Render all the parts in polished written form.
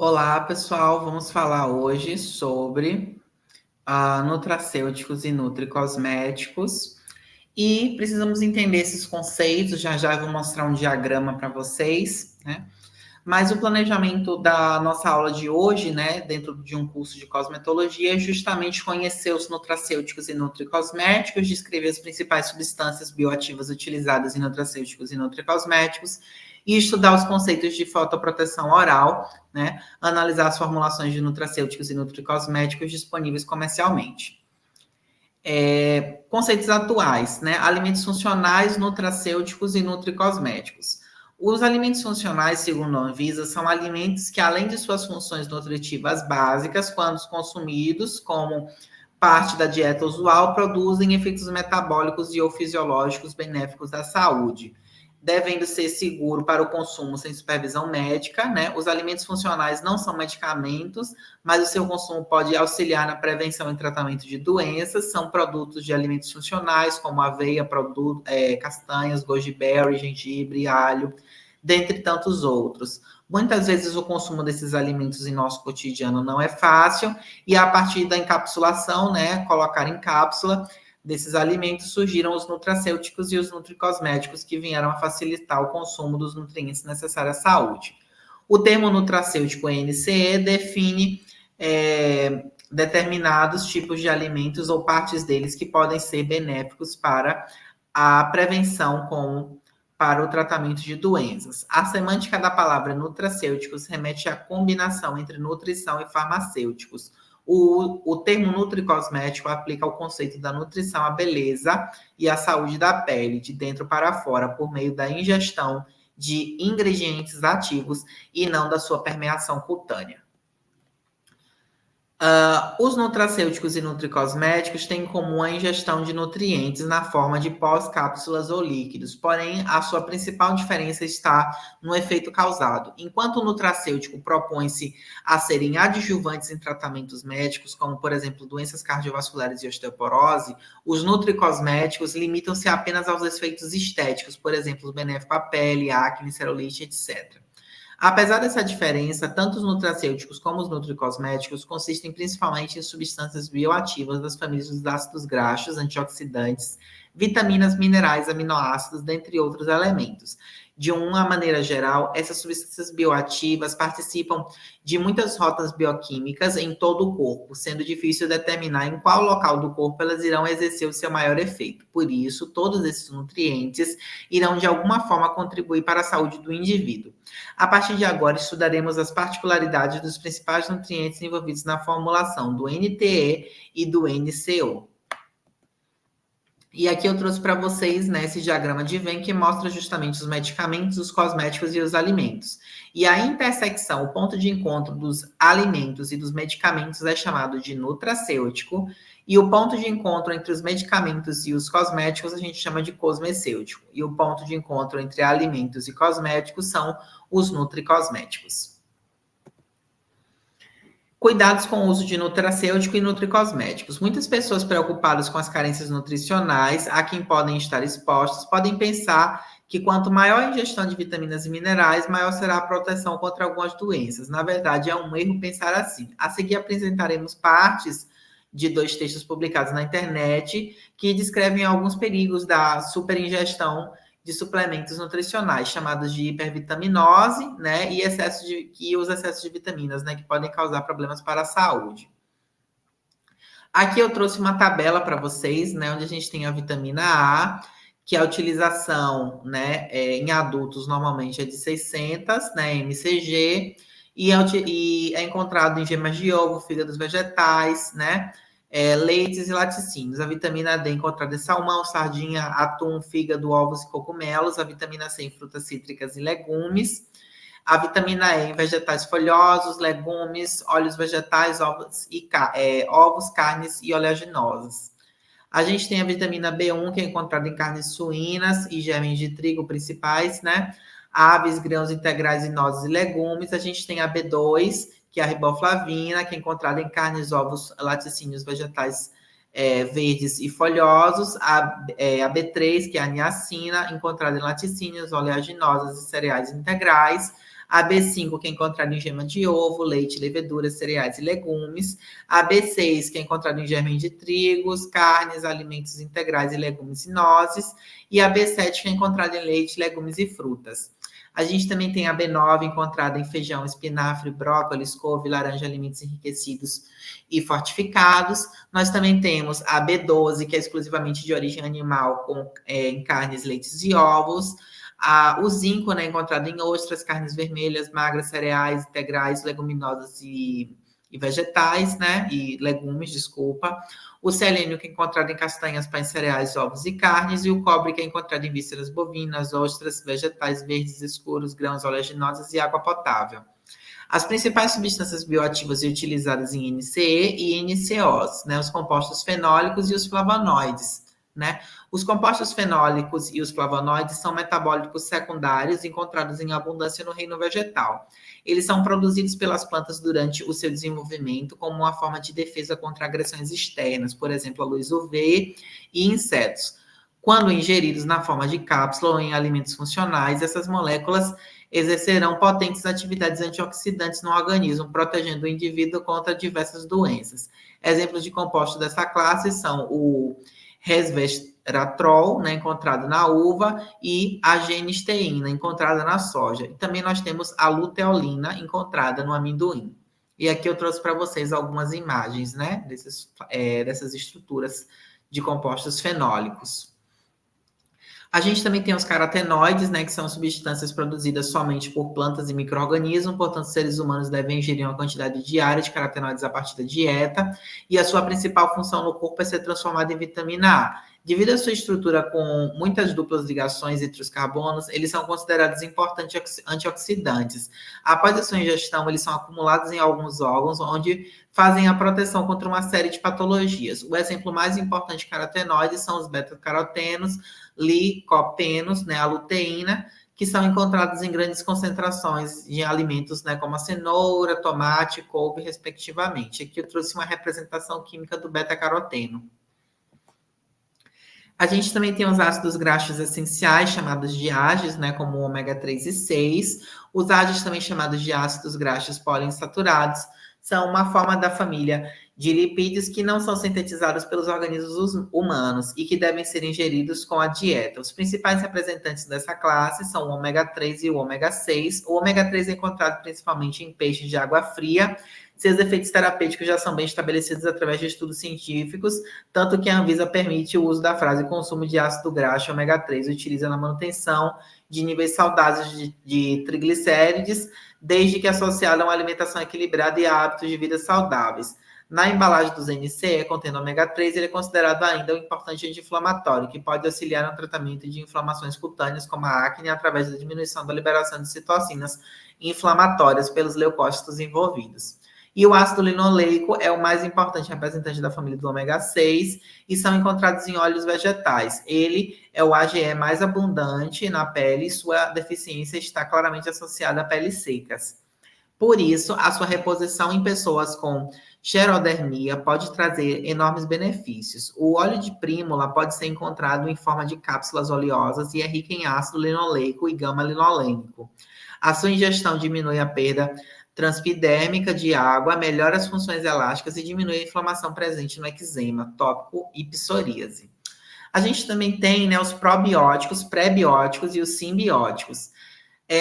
Olá, pessoal. Vamos falar hoje sobre nutracêuticos e nutricosméticos. E precisamos entender esses conceitos. Já já eu vou mostrar um diagrama para vocês, né? Mas o planejamento da nossa aula de hoje, né, dentro de um curso de cosmetologia, é justamente conhecer os nutracêuticos e nutricosméticos, descrever as principais substâncias bioativas utilizadas em nutracêuticos e nutricosméticos e estudar os conceitos de fotoproteção oral, né, analisar as formulações de nutracêuticos e nutricosméticos disponíveis comercialmente. Conceitos atuais, né? Alimentos funcionais, nutracêuticos e nutricosméticos. Os alimentos funcionais, segundo a Anvisa, são alimentos que, além de suas funções nutritivas básicas, quando consumidos como parte da dieta usual, produzem efeitos metabólicos e ou fisiológicos benéficos à saúde, devendo ser seguro para o consumo sem supervisão médica, né? Os alimentos funcionais não são medicamentos, mas o seu consumo pode auxiliar na prevenção e tratamento de doenças. São produtos de alimentos funcionais, como aveia, castanhas, goji berry, gengibre, alho, dentre tantos outros. Muitas vezes o consumo desses alimentos em nosso cotidiano não é fácil, e a partir da encapsulação, né, colocar em cápsula desses alimentos, surgiram os nutracêuticos e os nutricosméticos, que vieram a facilitar o consumo dos nutrientes necessários à saúde. O termo nutracêutico NCE define determinados tipos de alimentos ou partes deles que podem ser benéficos para a prevenção para o tratamento de doenças. A semântica da palavra nutracêuticos remete à combinação entre nutrição e farmacêuticos. O termo nutricosmético aplica o conceito da nutrição à beleza e à saúde da pele, de dentro para fora, por meio da ingestão de ingredientes ativos e não da sua permeação cutânea. Os nutracêuticos e nutricosméticos têm em comum a ingestão de nutrientes na forma de pós-cápsulas ou líquidos, porém, a sua principal diferença está no efeito causado. Enquanto o nutracêutico propõe-se a serem adjuvantes em tratamentos médicos, como, por exemplo, doenças cardiovasculares e osteoporose, os nutricosméticos limitam-se apenas aos efeitos estéticos, por exemplo, benéfico à pele, acne, celulite, etc. Apesar dessa diferença, tanto os nutracêuticos como os nutricosméticos consistem principalmente em substâncias bioativas das famílias dos ácidos graxos, antioxidantes, vitaminas, minerais, aminoácidos, dentre outros elementos. De uma maneira geral, essas substâncias bioativas participam de muitas rotas bioquímicas em todo o corpo, sendo difícil determinar em qual local do corpo elas irão exercer o seu maior efeito. Por isso, todos esses nutrientes irão de alguma forma contribuir para a saúde do indivíduo. A partir de agora, estudaremos as particularidades dos principais nutrientes envolvidos na formulação do NTE e do NCO. E aqui eu trouxe para vocês, né, esse diagrama de Venn que mostra justamente os medicamentos, os cosméticos e os alimentos. E a intersecção, o ponto de encontro dos alimentos e dos medicamentos é chamado de nutracêutico, e o ponto de encontro entre os medicamentos e os cosméticos a gente chama de cosmecêutico. E o ponto de encontro entre alimentos e cosméticos são os nutricosméticos. Cuidados com o uso de nutracêutico e nutricosméticos. Muitas pessoas preocupadas com as carências nutricionais a quem podem estar expostas podem pensar que quanto maior a ingestão de vitaminas e minerais, maior será a proteção contra algumas doenças. Na verdade, é um erro pensar assim. A seguir apresentaremos partes de 2 textos publicados na internet que descrevem alguns perigos da superingestão de suplementos nutricionais, chamados de hipervitaminose, né, e os excessos de vitaminas, né, que podem causar problemas para a saúde. Aqui eu trouxe uma tabela para vocês, né, onde a gente tem a vitamina A, que a utilização, né, em adultos normalmente é de 600, né, mcg, e é encontrado em gemas de ovo, fígados vegetais, né, leites e laticínios. A vitamina D encontrada em salmão, sardinha, atum, fígado, ovos e cogumelos. A vitamina C em frutas cítricas e legumes. A vitamina E em vegetais folhosos, legumes, óleos vegetais, ovos, carnes e oleaginosas. A gente tem a vitamina B1, que é encontrada em carnes suínas e germes de trigo principais, né? Aves, grãos integrais e nozes e legumes. A gente tem a B2, que é a riboflavina, que é encontrada em carnes, ovos, laticínios, vegetais verdes e folhosos. A B3, que é a niacina, encontrada em laticínios, oleaginosas e cereais integrais. A B5, que é encontrada em gema de ovo, leite, leveduras, cereais e legumes. A B6, que é encontrada em germe de trigos, carnes, alimentos integrais e legumes e nozes. E a B7, que é encontrada em leite, legumes e frutas. A gente também tem a B9, encontrada em feijão, espinafre, brócolis, couve, laranja, alimentos enriquecidos e fortificados. Nós também temos a B12, que é exclusivamente de origem animal, em carnes, leites e ovos. O zinco, né, encontrado em ostras, carnes vermelhas, magras, cereais, integrais, leguminosas e vegetais, né, e legumes, desculpa. O selênio, que é encontrado em castanhas, pães, cereais, ovos e carnes. E o cobre, que é encontrado em vísceras bovinas, ostras, vegetais verdes escuros, grãos oleaginosos e água potável. As principais substâncias bioativas utilizadas em NCE e NCOs, né, os compostos fenólicos e os flavonoides, né? Os compostos fenólicos e os flavonoides são metabólicos secundários encontrados em abundância no reino vegetal. Eles são produzidos pelas plantas durante o seu desenvolvimento como uma forma de defesa contra agressões externas, por exemplo, a luz UV e insetos. Quando ingeridos na forma de cápsula ou em alimentos funcionais, essas moléculas exercerão potentes atividades antioxidantes no organismo, protegendo o indivíduo contra diversas doenças. Exemplos de compostos dessa classe são o resveratrol, né, encontrado na uva, e a genisteína, encontrada na soja. E também nós temos a luteolina, encontrada no amendoim. E aqui eu trouxe para vocês algumas imagens, né, dessas estruturas de compostos fenólicos. A gente também tem os carotenoides, né, que são substâncias produzidas somente por plantas e micro-organismos, portanto, seres humanos devem ingerir uma quantidade diária de carotenoides a partir da dieta, e a sua principal função no corpo é ser transformada em vitamina A. Devido à sua estrutura com muitas duplas ligações entre os carbonos, eles são considerados importantes antioxidantes. Após a sua ingestão, eles são acumulados em alguns órgãos, onde fazem a proteção contra uma série de patologias. O exemplo mais importante de carotenoides são os beta-carotenos, licopenos, né, a luteína, que são encontrados em grandes concentrações em alimentos, né, como a cenoura, tomate, couve, respectivamente. Aqui eu trouxe uma representação química do beta-caroteno. A gente também tem os ácidos graxos essenciais, chamados de AGEs, né, como o ômega 3 e 6. Os AGEs, também chamados de ácidos graxos poliinsaturados, são uma forma da família de lipídios que não são sintetizados pelos organismos humanos e que devem ser ingeridos com a dieta. Os principais representantes dessa classe são o ômega 3 e o ômega 6. O ômega 3 é encontrado principalmente em peixes de água fria. Seus efeitos terapêuticos já são bem estabelecidos através de estudos científicos, tanto que a Anvisa permite o uso da frase consumo de ácido graxo ômega 3 utiliza na manutenção de níveis saudáveis de triglicérides, desde que associado a uma alimentação equilibrada e a hábitos de vida saudáveis. Na embalagem dos NCE, contendo ômega 3, ele é considerado ainda um importante anti-inflamatório, que pode auxiliar no tratamento de inflamações cutâneas, como a acne, através da diminuição da liberação de citocinas inflamatórias pelos leucócitos envolvidos. E o ácido linoleico é o mais importante representante da família do ômega 6 e são encontrados em óleos vegetais. Ele é o AGE mais abundante na pele e sua deficiência está claramente associada a peles secas. Por isso, a sua reposição em pessoas com xerodermia pode trazer enormes benefícios. O óleo de prímula pode ser encontrado em forma de cápsulas oleosas e é rico em ácido linoleico e gama-linolênico. A sua ingestão diminui a perda transpidérmica de água, melhora as funções elásticas e diminui a inflamação presente no eczema tópico e psoríase. A gente também tem, né, os probióticos, pré-bióticos e os simbióticos.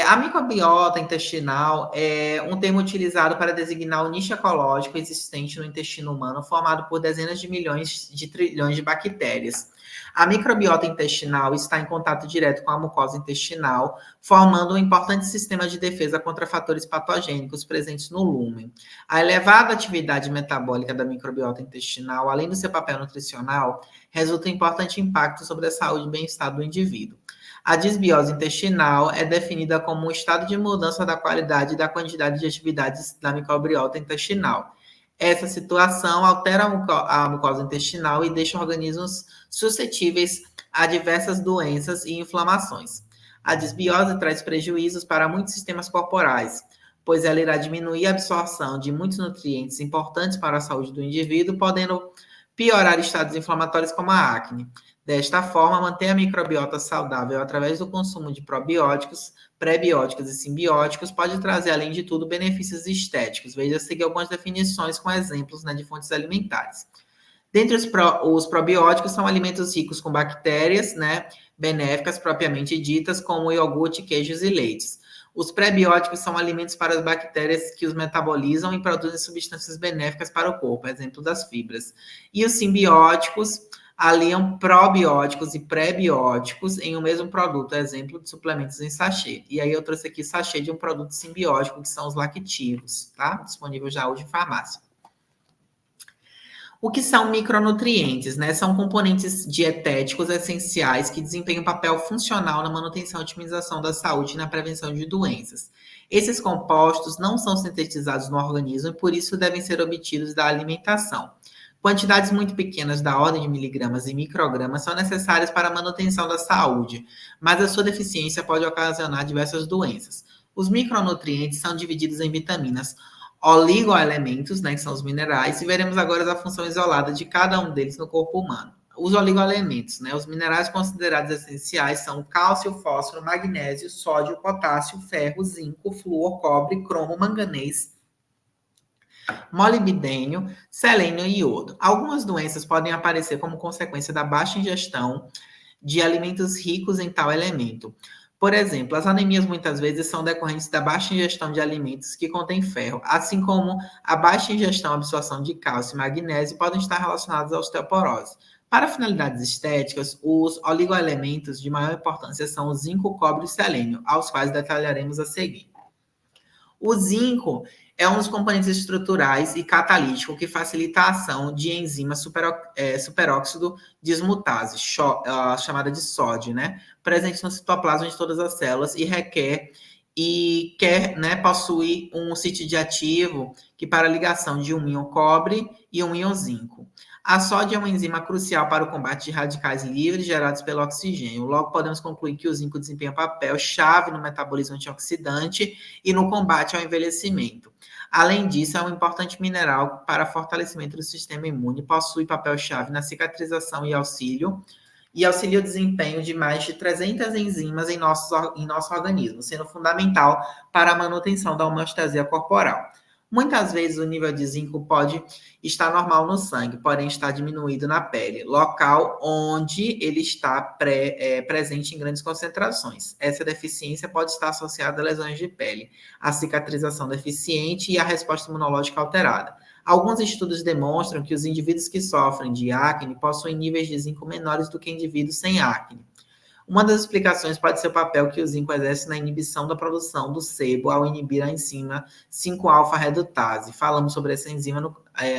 A microbiota intestinal é um termo utilizado para designar o nicho ecológico existente no intestino humano, formado por dezenas de milhões de trilhões de bactérias. A microbiota intestinal está em contato direto com a mucosa intestinal, formando um importante sistema de defesa contra fatores patogênicos presentes no lúmen. A elevada atividade metabólica da microbiota intestinal, além do seu papel nutricional, resulta em importante impacto sobre a saúde e bem-estar do indivíduo. A disbiose intestinal é definida como um estado de mudança da qualidade e da quantidade de atividades da microbiota intestinal. Essa situação altera a mucosa intestinal e deixa organismos suscetíveis a diversas doenças e inflamações. A disbiose traz prejuízos para muitos sistemas corporais, pois ela irá diminuir a absorção de muitos nutrientes importantes para a saúde do indivíduo, podendo piorar estados inflamatórios como a acne. Desta forma, manter a microbiota saudável através do consumo de probióticos, prebióticos e simbióticos pode trazer, além de tudo, benefícios estéticos. Veja a seguir algumas definições com exemplos, né, de fontes alimentares. Dentre os probióticos, são alimentos ricos com bactérias, né, benéficas propriamente ditas, como iogurte, queijos e leites. Os prebióticos são alimentos para as bactérias que os metabolizam e produzem substâncias benéficas para o corpo, exemplo das fibras. E os simbióticos aliam probióticos e prebióticos em um mesmo produto, exemplo de suplementos em sachê. E aí eu trouxe aqui sachê de um produto simbiótico, que são os lactivos, tá? Disponível já hoje em farmácia. O que são micronutrientes, né? São componentes dietéticos essenciais que desempenham um papel funcional na manutenção e otimização da saúde e na prevenção de doenças. Esses compostos não são sintetizados no organismo e por isso devem ser obtidos da alimentação. Quantidades muito pequenas da ordem de miligramas e microgramas são necessárias para a manutenção da saúde, mas a sua deficiência pode ocasionar diversas doenças. Os micronutrientes são divididos em vitaminas, oligoelementos, né, que são os minerais, e veremos agora a função isolada de cada um deles no corpo humano. Os oligoelementos, né, os minerais considerados essenciais são cálcio, fósforo, magnésio, sódio, potássio, ferro, zinco, flúor, cobre, cromo, manganês, molibdênio, selênio e iodo. Algumas doenças podem aparecer como consequência da baixa ingestão de alimentos ricos em tal elemento. Por exemplo, as anemias muitas vezes são decorrentes da baixa ingestão de alimentos que contêm ferro, assim como a baixa ingestão e absorção de cálcio e magnésio podem estar relacionados à osteoporose. Para finalidades estéticas, os oligoelementos de maior importância são o zinco, cobre e selênio, aos quais detalharemos a seguir. O zinco é um dos componentes estruturais e catalítico que facilita a ação de enzima superóxido dismutase, chamada de SOD, né? Presente no citoplasma de todas as células possui um sítio de ativo que para a ligação de um íon cobre e um íon zinco. A sódio é uma enzima crucial para o combate de radicais livres gerados pelo oxigênio. Logo, podemos concluir que o zinco desempenha papel chave no metabolismo antioxidante e no combate ao envelhecimento. Além disso, é um importante mineral para fortalecimento do sistema imune, possui papel-chave na cicatrização e auxilia o desempenho de mais de 300 enzimas em nosso organismo, sendo fundamental para a manutenção da homeostasia corporal. Muitas vezes o nível de zinco pode estar normal no sangue, porém está diminuído na pele, local onde ele está presente em grandes concentrações. Essa deficiência pode estar associada a lesões de pele, a cicatrização deficiente e a resposta imunológica alterada. Alguns estudos demonstram que os indivíduos que sofrem de acne possuem níveis de zinco menores do que indivíduos sem acne. Uma das explicações pode ser o papel que o zinco exerce na inibição da produção do sebo ao inibir a enzima 5-alfa-redutase. Falamos sobre essa enzima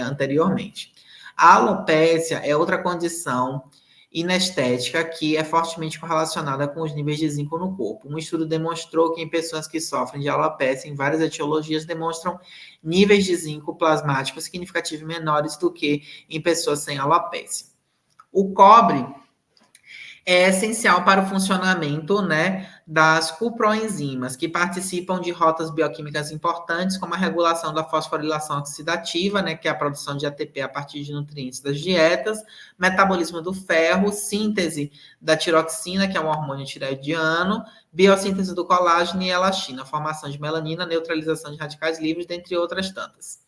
anteriormente. A alopécia é outra condição inestética que é fortemente correlacionada com os níveis de zinco no corpo. Um estudo demonstrou que em pessoas que sofrem de alopécia, em várias etiologias, demonstram níveis de zinco plasmáticos significativamente menores do que em pessoas sem alopécia. O cobre é essencial para o funcionamento, né, das cuproenzimas, que participam de rotas bioquímicas importantes, como a regulação da fosforilação oxidativa, né, que é a produção de ATP a partir de nutrientes das dietas, metabolismo do ferro, síntese da tiroxina, que é um hormônio tireoidiano, biossíntese do colágeno e elastina, formação de melanina, neutralização de radicais livres, dentre outras tantas.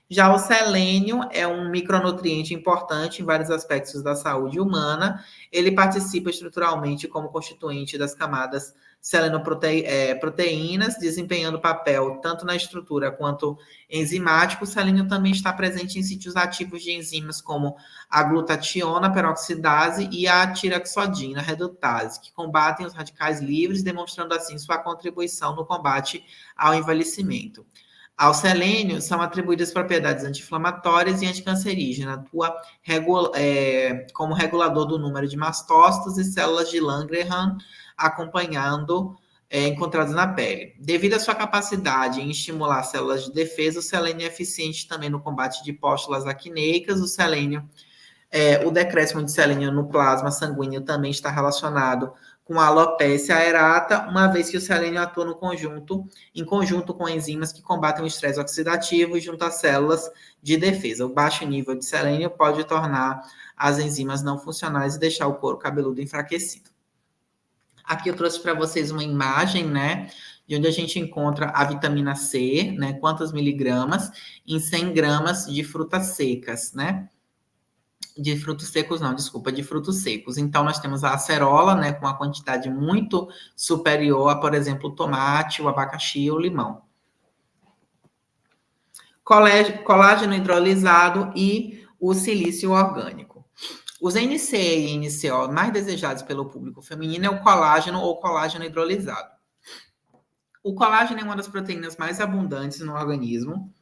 Já o selênio é um micronutriente importante em vários aspectos da saúde humana. Ele participa estruturalmente como constituinte das camadas selenoproteínas, desempenhando papel tanto na estrutura quanto enzimático. O selênio também está presente em sítios ativos de enzimas como a glutationa, peroxidase e a tiraxodina, redutase, que combatem os radicais livres, demonstrando assim sua contribuição no combate ao envelhecimento. Ao selênio são atribuídas propriedades anti-inflamatórias e anticancerígenas, atua como regulador do número de mastócitos e células de Langerhans, encontradas na pele. Devido à sua capacidade em estimular células de defesa, o selênio é eficiente também no combate de pústulas acneicas. O decréscimo de selênio no plasma sanguíneo também está relacionado com a alopecia aerata, uma vez que o selênio atua em conjunto com enzimas que combatem o estresse oxidativo junto às células de defesa. O baixo nível de selênio pode tornar as enzimas não funcionais e deixar o couro cabeludo enfraquecido. Aqui eu trouxe para vocês uma imagem, né, de onde a gente encontra a vitamina C, né, quantos miligramas em 100 gramas de frutas secas, né? De frutos secos não, desculpa, de frutos secos. Então, nós temos a acerola, né, com uma quantidade muito superior a, por exemplo, o tomate, o abacaxi e o limão. Colágeno hidrolisado e o silício orgânico. Os NCE e NCO mais desejados pelo público feminino é o colágeno ou colágeno hidrolisado. O colágeno é uma das proteínas mais abundantes no organismo,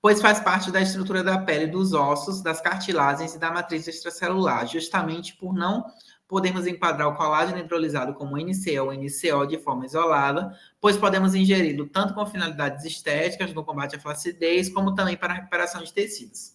pois faz parte da estrutura da pele, dos ossos, das cartilagens e da matriz extracelular, justamente por não podermos enquadrar o colágeno hidrolisado como NCE ou NCO de forma isolada, pois podemos ingeri-lo tanto com finalidades estéticas, no combate à flacidez, como também para a recuperação de tecidos.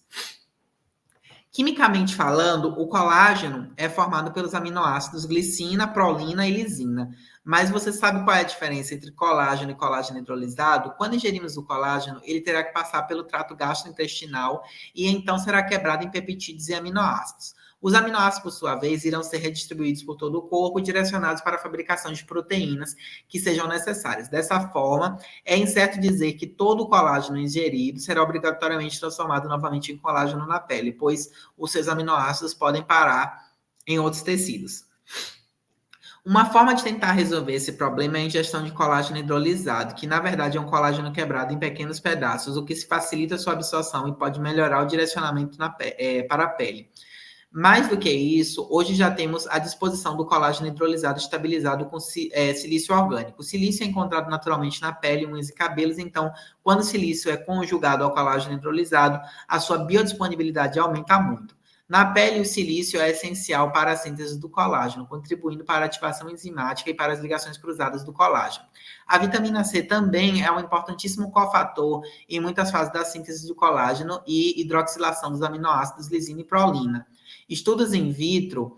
Quimicamente falando, o colágeno é formado pelos aminoácidos glicina, prolina e lisina. Mas você sabe qual é a diferença entre colágeno e colágeno hidrolisado? Quando ingerimos o colágeno, ele terá que passar pelo trato gastrointestinal e então será quebrado em peptídeos e aminoácidos. Os aminoácidos, por sua vez, irão ser redistribuídos por todo o corpo, direcionados para a fabricação de proteínas que sejam necessárias. Dessa forma, é incerto dizer que todo o colágeno ingerido será obrigatoriamente transformado novamente em colágeno na pele, pois os seus aminoácidos podem parar em outros tecidos. Uma forma de tentar resolver esse problema é a ingestão de colágeno hidrolisado, que na verdade é um colágeno quebrado em pequenos pedaços, o que facilita sua absorção e pode melhorar o direcionamento para a pele. Mais do que isso, hoje já temos à disposição do colágeno hidrolisado estabilizado com silício orgânico. O silício é encontrado naturalmente na pele, unhas e cabelos, então, quando o silício é conjugado ao colágeno hidrolisado, a sua biodisponibilidade aumenta muito. Na pele, o silício é essencial para a síntese do colágeno, contribuindo para a ativação enzimática e para as ligações cruzadas do colágeno. A vitamina C também é um importantíssimo cofator em muitas fases da síntese do colágeno e hidroxilação dos aminoácidos lisina e prolina. Estudos in vitro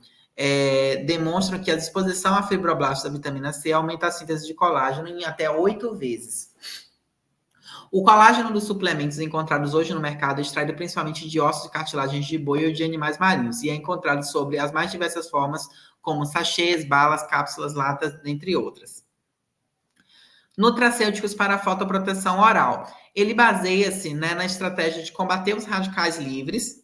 demonstram que a exposição a fibroblastos da vitamina C aumenta a síntese de colágeno em até 8 vezes. O colágeno dos suplementos encontrados hoje no mercado é extraído principalmente de ossos e cartilagens de boi ou de animais marinhos e é encontrado sob as mais diversas formas, como sachês, balas, cápsulas, latas, dentre outras. Nutracêuticos para a fotoproteção oral. Ele baseia-se, né, na estratégia de combater os radicais livres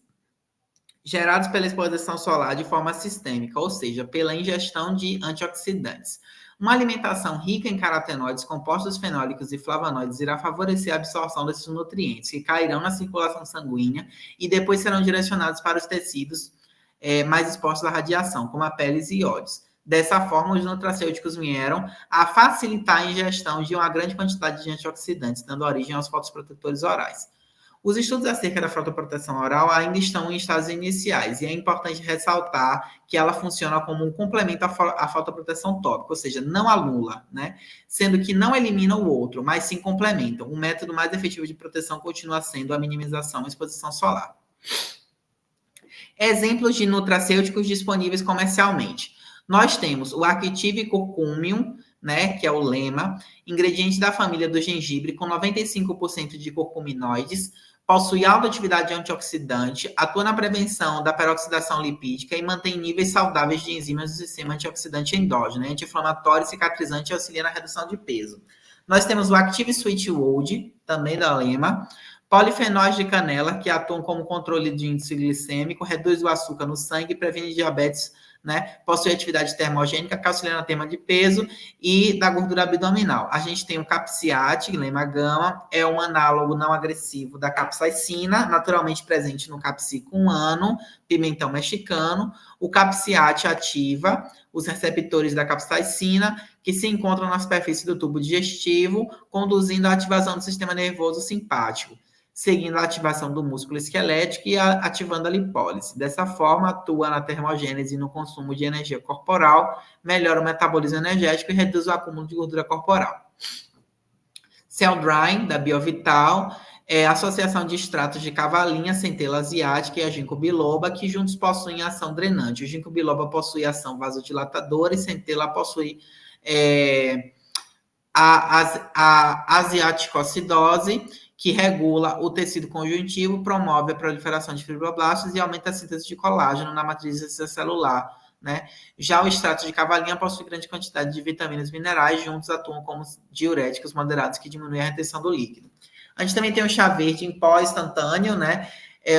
gerados pela exposição solar de forma sistêmica, ou seja, pela ingestão de antioxidantes. Uma alimentação rica em carotenoides, compostos fenólicos e flavonoides irá favorecer a absorção desses nutrientes, que cairão na circulação sanguínea e depois serão direcionados para os tecidos mais expostos à radiação, como a pele e olhos. Dessa forma, os nutracêuticos vieram a facilitar a ingestão de uma grande quantidade de antioxidantes, dando origem aos fotoprotetores orais. Os estudos acerca da fotoproteção oral ainda estão em estágios iniciais e é importante ressaltar que ela funciona como um complemento à fotoproteção tópica, ou seja, não anula, né? Sendo que não elimina o outro, mas sim complementa. O método mais efetivo de proteção continua sendo a minimização à exposição solar. Exemplos de nutracêuticos disponíveis comercialmente. Nós temos o Active Curcumium, né, que é o lema, ingrediente da família do gengibre com 95% de curcuminoides, possui alta atividade antioxidante, atua na prevenção da peroxidação lipídica e mantém níveis saudáveis de enzimas do sistema antioxidante endógeno, anti-inflamatório, cicatrizante e auxilia na redução de peso. Nós temos o Active Sweet Wood, também da Lema, polifenóis de canela, que atuam como controle de índice glicêmico, reduz o açúcar no sangue e previne diabetes, né? Possui atividade termogênica, que auxilia na perda de peso e da gordura abdominal. A gente tem o Capciate, Lema Gama, é um análogo não agressivo da capsaicina, naturalmente presente no capsicum ano, pimentão mexicano. O Capciate ativa os receptores da capsaicina, que se encontram na superfície do tubo digestivo, conduzindo à ativação do sistema nervoso simpático, seguindo a ativação do músculo esquelético e ativando a lipólise. Dessa forma, atua na termogênese e no consumo de energia corporal, melhora o metabolismo energético e reduz o acúmulo de gordura corporal. Cell Drying, da Biovital, a associação de extratos de cavalinha, centela asiática e a ginkgo biloba, que juntos possuem ação drenante. O ginkgo biloba possui ação vasodilatadora e centela possui a asiaticocidose, que regula o tecido conjuntivo, promove a proliferação de fibroblastos e aumenta a síntese de colágeno na matriz extracelular, né? Já o extrato de cavalinha possui grande quantidade de vitaminas e minerais, juntos atuam como diuréticos moderados que diminuem a retenção do líquido. A gente também tem o chá verde em pó instantâneo, né?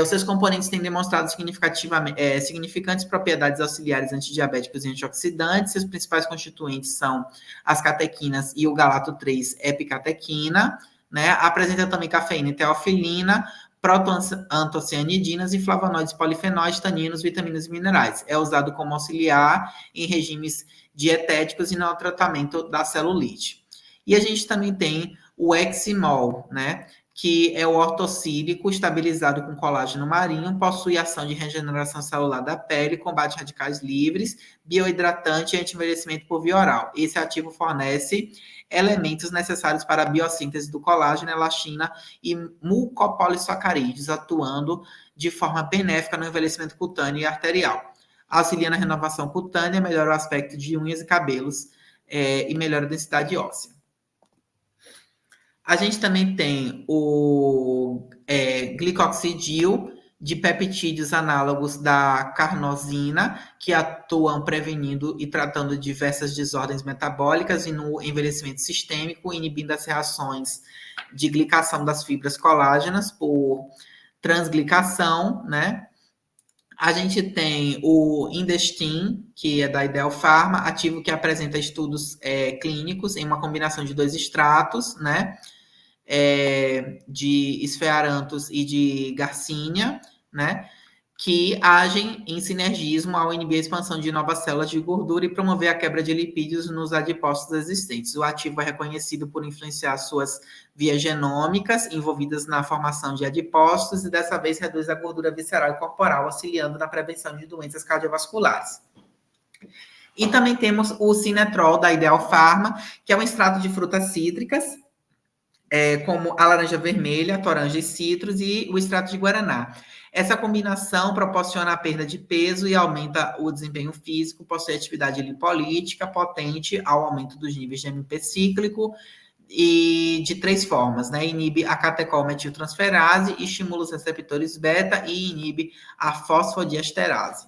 Os seus componentes têm demonstrado significantes propriedades auxiliares antidiabéticos e antioxidantes. Seus principais constituintes são as catequinas e o galato 3 epicatequina, né? Apresenta também cafeína e teofilina, protoantocianidinas e flavonoides, polifenóis, taninos, vitaminas e minerais. É usado como auxiliar em regimes dietéticos e no tratamento da celulite. E a gente também tem o Eximol, né? Que é o ortocílico estabilizado com colágeno marinho, possui ação de regeneração celular da pele, combate radicais livres, biohidratante e anti-envelhecimento por via oral. Esse ativo fornece elementos necessários para a biossíntese do colágeno, elastina e mucopolissacarídeos, atuando de forma benéfica no envelhecimento cutâneo e arterial. Auxilia na renovação cutânea, melhora o aspecto de unhas e cabelos e melhora a densidade óssea. A gente também tem o glicoxidil, de peptídeos análogos da carnosina, que atuam prevenindo e tratando diversas desordens metabólicas e no envelhecimento sistêmico, inibindo as reações de glicação das fibras colágenas por transglicação, né? A gente tem o Indestin, que é da Ideal Pharma, ativo que apresenta estudos clínicos em uma combinação de 2 extratos, né? De esfearanthus e de garcinia, né? Que agem em sinergismo ao inibir a expansão de novas células de gordura e promover a quebra de lipídios nos adipócitos existentes. O ativo é reconhecido por influenciar suas vias genômicas envolvidas na formação de adipócitos e dessa vez reduz a gordura visceral e corporal, auxiliando na prevenção de doenças cardiovasculares. E também temos o Sinetrol da Ideal Pharma, que é um extrato de frutas cítricas, como a laranja vermelha, a toranja e citros e o extrato de guaraná. Essa combinação proporciona a perda de peso e aumenta o desempenho físico, possui atividade lipolítica potente ao aumento dos níveis de AMP cíclico e de 3 formas, né? Inibe a catecol-metiltransferase, estimula os receptores beta e inibe a fosfodiesterase.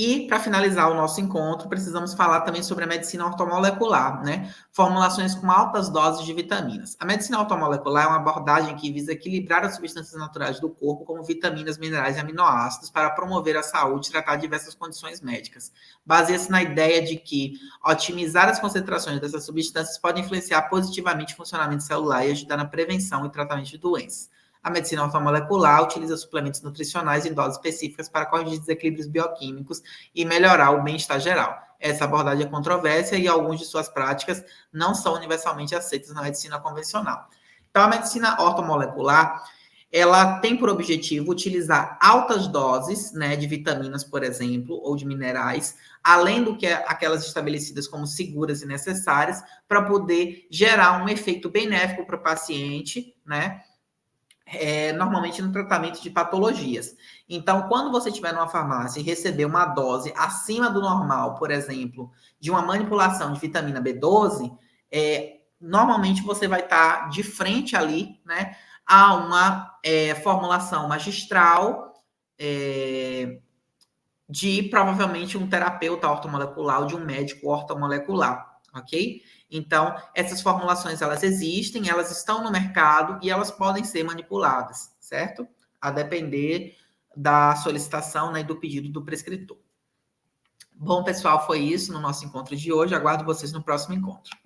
E, para finalizar o nosso encontro, precisamos falar também sobre a medicina ortomolecular, né? Formulações com altas doses de vitaminas. A medicina ortomolecular é uma abordagem que visa equilibrar as substâncias naturais do corpo, como vitaminas, minerais e aminoácidos, para promover a saúde e tratar diversas condições médicas. Baseia-se na ideia de que otimizar as concentrações dessas substâncias pode influenciar positivamente o funcionamento celular e ajudar na prevenção e tratamento de doenças. A medicina ortomolecular utiliza suplementos nutricionais em doses específicas para corrigir desequilíbrios bioquímicos e melhorar o bem-estar geral. Essa abordagem é controversa e algumas de suas práticas não são universalmente aceitas na medicina convencional. Então, a medicina ortomolecular, ela tem por objetivo utilizar altas doses, né, de vitaminas, por exemplo, ou de minerais, além do que aquelas estabelecidas como seguras e necessárias, para poder gerar um efeito benéfico para o paciente, né? Normalmente no tratamento de patologias. Então, quando você estiver numa farmácia e receber uma dose acima do normal, por exemplo, de uma manipulação de vitamina B12, normalmente você vai estar de frente ali, né, a uma formulação magistral de provavelmente um terapeuta ortomolecular ou de um médico ortomolecular, ok? Então, essas formulações, elas existem, elas estão no mercado e elas podem ser manipuladas, certo? A depender da solicitação, né, e do pedido do prescritor. Bom, pessoal, foi isso no nosso encontro de hoje. Aguardo vocês no próximo encontro.